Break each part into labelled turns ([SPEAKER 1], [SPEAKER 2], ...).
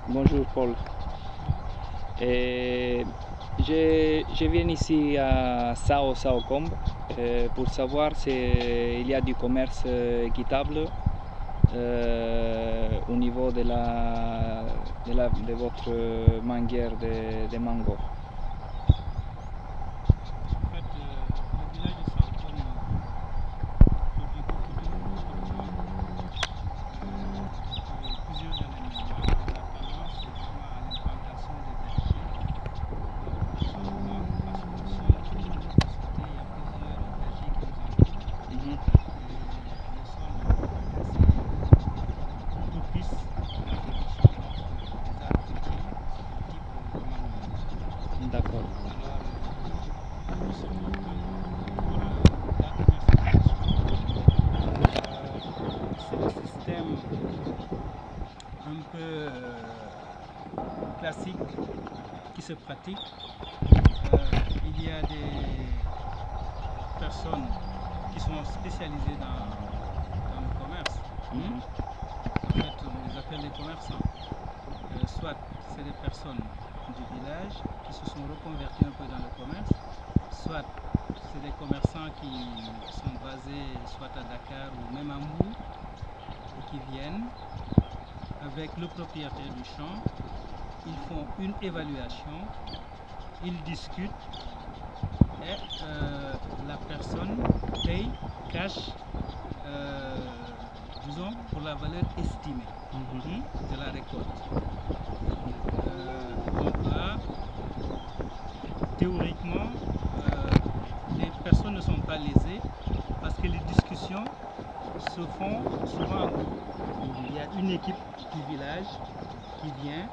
[SPEAKER 1] Bonjour Paul. Je viens ici à Sao Combe pour savoir s'il y a du commerce équitable au niveau de votre manguière de mango.
[SPEAKER 2] En fait, le village de Sao Combe produit beaucoup de mango. Depuis plusieurs années maintenant, la tendance c'est vraiment à l'implantation des vergers. Seulement parce que le sol, comme vous le constatez, il y a plusieurs vergers qui nous entourent. Et le sol est assez propice à la production des arbres fruitiers de type mango.
[SPEAKER 1] D'accord.
[SPEAKER 2] Alors, pour ce qui concerne pour la commercialisation, c'est le système un peu classique qui se pratique. Il y a des personnes qui sont spécialisées dans le commerce. En fait, on les appelle les commerçants. Soit c'est des personnes du village qui se sont reconverties un peu dans le commerce, soit c'est des commerçants qui sont basés soit à Dakar ou même à Mbou et qui viennent avec le propriétaire du champ, ils font une évaluation, ils discutent et la personne paye cash, disons, pour la valeur estimée de la récolte. Donc là, théoriquement, les personnes ne sont pas lésées parce que les discussions se font souvent en groupe. Il y a une équipe du village qui vient,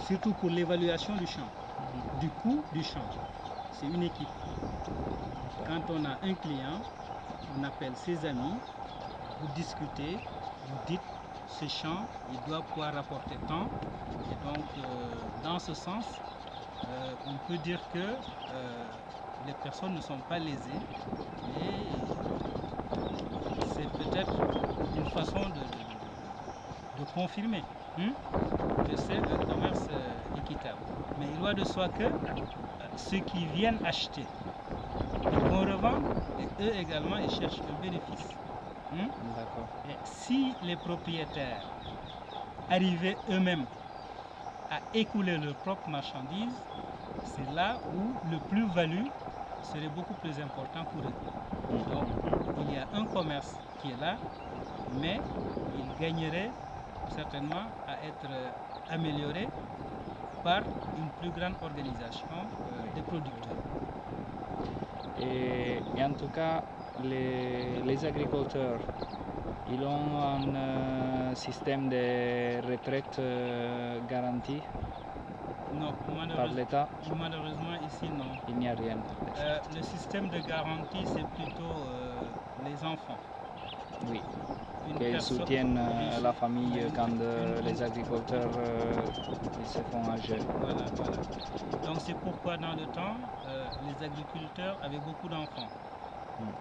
[SPEAKER 2] surtout pour l'évaluation du champ, du coût du champ. C'est une équipe. Quand on a un client, on appelle ses amis, vous discutez, vous dites ce champ, il doit pouvoir rapporter tant. Et donc, dans ce sens, on peut dire que les personnes ne sont pas lésées et c'est peut-être une façon de confirmer que c'est un commerce équitable. Mais il va de soi que ceux qui viennent acheter, ils vont revendre et eux également ils cherchent un bénéfice.
[SPEAKER 1] D'accord.
[SPEAKER 2] Et si les propriétaires arrivaient eux-mêmes à écouler leurs propres marchandises, c'est là où le plus-value serait beaucoup plus important pour eux. Donc il y a un commerce qui est là, mais il gagnerait certainement à être amélioré par une plus grande organisation des producteurs.
[SPEAKER 1] Et en tout cas, les agriculteurs, ils ont un système de retraite garanti
[SPEAKER 2] Non,
[SPEAKER 1] par l'État.
[SPEAKER 2] malheureusement ici non.
[SPEAKER 1] Il n'y a rien.
[SPEAKER 2] Le système de garantie c'est plutôt les enfants.
[SPEAKER 1] Oui.
[SPEAKER 2] Une
[SPEAKER 1] Qu'ils
[SPEAKER 2] personne-
[SPEAKER 1] soutiennent
[SPEAKER 2] oui,
[SPEAKER 1] la famille
[SPEAKER 2] une-
[SPEAKER 1] quand
[SPEAKER 2] une-
[SPEAKER 1] les agriculteurs ils se font âgés.
[SPEAKER 2] Voilà. Donc c'est pourquoi dans le temps, les agriculteurs avaient beaucoup d'enfants.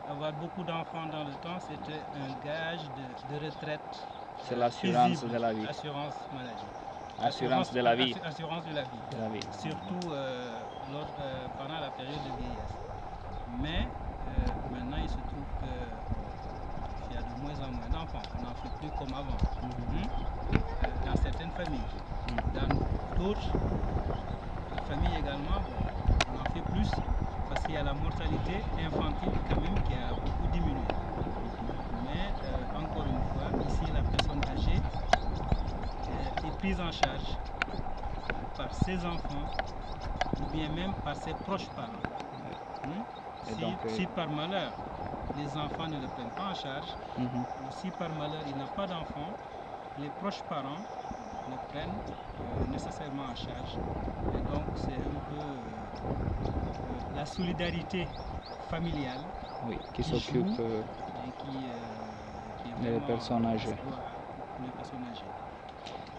[SPEAKER 2] Avoir beaucoup d'enfants dans le temps, c'était un gage de retraite.
[SPEAKER 1] C'est l'assurance
[SPEAKER 2] paisible.
[SPEAKER 1] de la vie.
[SPEAKER 2] Assurance maladie.
[SPEAKER 1] Assurance de la vie.
[SPEAKER 2] Assurance de la vie. Surtout pendant la période de vieillesse. Mais maintenant, il se trouve qu'il y a de moins en moins d'enfants. On n'en fait plus comme avant. Dans certaines familles. Dans d'autres familles également, on en fait plus parce qu'il y a la mortalité infantile quand même qui a beaucoup diminué. Mais encore une fois, ici la personne âgée est prise en charge par ses enfants ou bien même par ses proches parents. Si par malheur les enfants ne le prennent pas en charge, ou si par malheur il n'a pas d'enfants, les proches parents le prennent nécessairement en charge. Et donc c'est un peu la solidarité familiale
[SPEAKER 1] qui s'occupe des personnes âgées.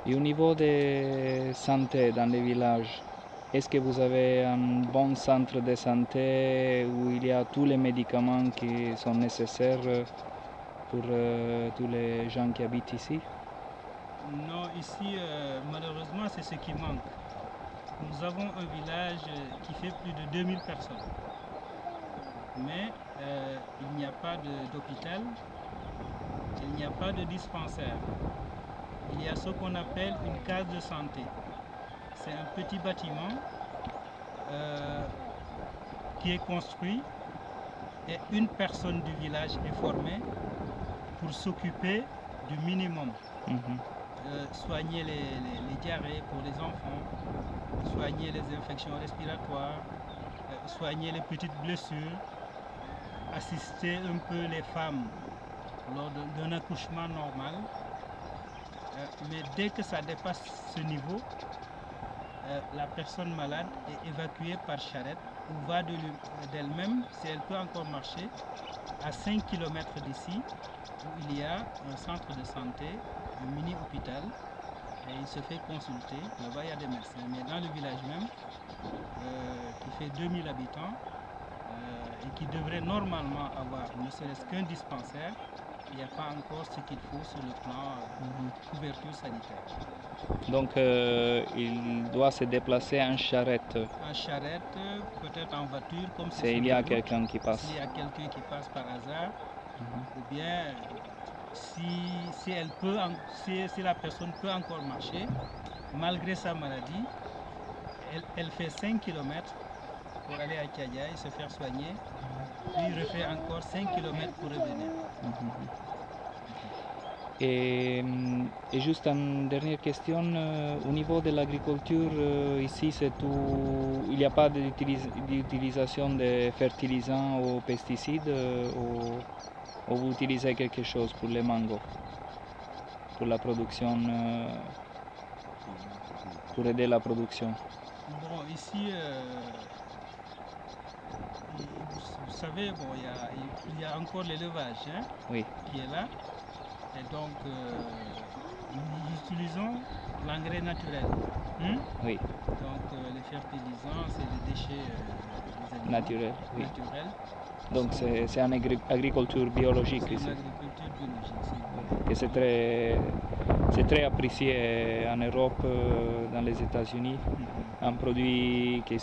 [SPEAKER 1] Et au niveau de santé dans les villages, est-ce que vous avez un bon centre de santé où il y a tous les médicaments qui sont nécessaires pour tous les gens qui habitent ici?
[SPEAKER 2] Non, ici, malheureusement, c'est ce qui manque. Nous avons un village qui fait plus de 2000 personnes. Mais il n'y a pas d'hôpital, il n'y a pas de dispensaire. Il y a ce qu'on appelle une case de santé. C'est un petit bâtiment qui est construit et une personne du village est formée pour s'occuper du minimum. Soigner les diarrhées pour les enfants, soigner les infections respiratoires, soigner les petites blessures, assister un peu les femmes lors d'un accouchement normal. Mais dès que ça dépasse ce niveau, la personne malade est évacuée par charrette ou va d'elle-même, si elle peut encore marcher, à 5 km d'ici, où il y a un centre de santé, un mini-hôpital, et il se fait consulter. Là-bas, il y a des médecins. Mais dans le village même, qui fait 2000 habitants, et qui devrait normalement avoir ne serait-ce qu'un dispensaire, il n'y a pas encore ce qu'il faut sur le plan couverture sanitaire.
[SPEAKER 1] Donc il doit se déplacer en charrette.
[SPEAKER 2] En charrette, peut-être en voiture, comme
[SPEAKER 1] s'il y a quelqu'un qui passe.
[SPEAKER 2] S'il y a quelqu'un qui passe par hasard, ou bien si la personne peut encore marcher, malgré sa maladie, elle fait 5 km pour aller à Kiadia et se faire soigner, puis refait encore 5 km pour revenir.
[SPEAKER 1] Et juste une dernière question, au niveau de l'agriculture, ici c'est tout, il n'y a pas d'utilisation de fertilisants ou pesticides, ou vous utilisez quelque chose pour les mangos, pour la production, pour aider la production?
[SPEAKER 2] Bon, ici, vous savez, bon, il y a encore l'élevage qui est là. Et donc, nous utilisons l'engrais naturel.
[SPEAKER 1] Oui.
[SPEAKER 2] Donc, les fertilisants, c'est des déchets
[SPEAKER 1] naturels. Donc,
[SPEAKER 2] c'est
[SPEAKER 1] une agriculture biologique ici.
[SPEAKER 2] Une agriculture biologique,
[SPEAKER 1] et c'est très apprécié en Europe, dans les États-Unis. Un produit qui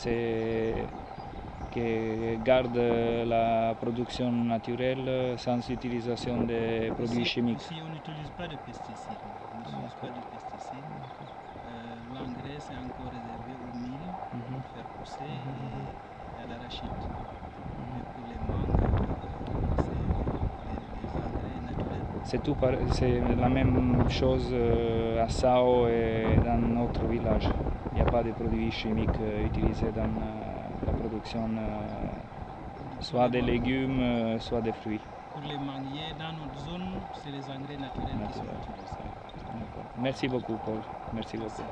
[SPEAKER 1] garde la production naturelle sans utilisation de produits chimiques.
[SPEAKER 2] Ici, on n'utilise pas de pesticides. L'engrais, c'est encore réservé au mil pour faire pousser et à l'arachide. Mais pour les mangues, c'est les engrais naturels.
[SPEAKER 1] C'est la même chose à Sao et dans notre village. Il n'y a pas de produits chimiques utilisés dans la production soit des légumes, soit des fruits.
[SPEAKER 2] Pour les manguiers, dans notre zone, c'est les engrais naturels qui sont utilisés.
[SPEAKER 1] Merci beaucoup, Paul. Merci beaucoup.